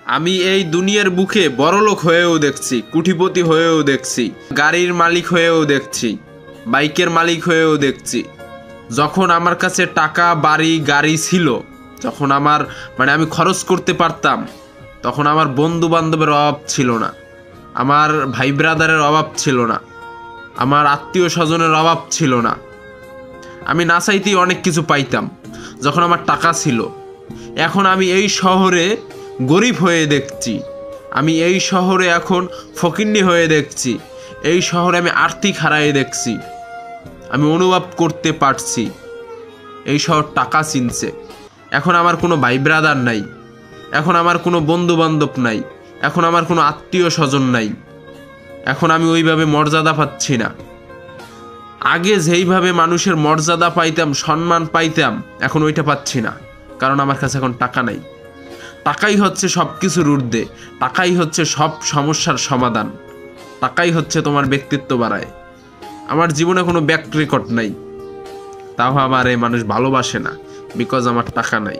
আমি এই দুনিয়ার বুকে বড়লোক হয়েও দেখছি, কোটিপতি হয়েও দেখছি, গাড়ির মালিক হয়েও দেখছি, বাইকের মালিক হয়েও দেখছি। যখন আমার কাছে টাকা, বাড়ি, গাড়ি ছিল, যখন আমি খরচ করতে পারতাম, তখন আমার বন্ধু বান্ধবের অভাব ছিল না, আমার ভাই ব্রাদারের অভাব ছিল না, আমার আত্মীয় স্বজনের অভাব ছিল না। আমি না চাইতেই অনেক কিছু পাইতাম যখন আমার টাকা ছিল। এখন আমি এই শহরে গরিব হয়ে দেখছি, আমি এই শহরে এখন ফকিন্নি হয়ে দেখছি, এই শহরে আমি আর্থিক হারায়ে দেখছি। আমি অনুভব করতে পারছি এই শহর টাকা চিনছে। এখন আমার কোনো ভাই ব্রাদার নাই, এখন আমার কোনো বন্ধু বান্ধব নাই, এখন আমার কোনো আত্মীয় স্বজন নাই, এখন আমি ওইভাবে মর্যাদা পাচ্ছি না। আগে যেইভাবে মানুষের মর্যাদা পাইতাম, সম্মান পাইতাম, এখন ওইটা পাচ্ছি না, কারণ আমার কাছে এখন টাকা নাই। টাকাই হচ্ছে সব কিছুর ঊর্ধ্বে, টাকাই হচ্ছে সব সমস্যার সমাধান, টাকাই হচ্ছে তোমার ব্যক্তিত্ব বাড়ায়। আমার জীবনে কোনো ব্যাক রেকর্ড নাই, তাও আমার এই মানুষ ভালোবাসে না, বিকজ আমার টাকা নাই।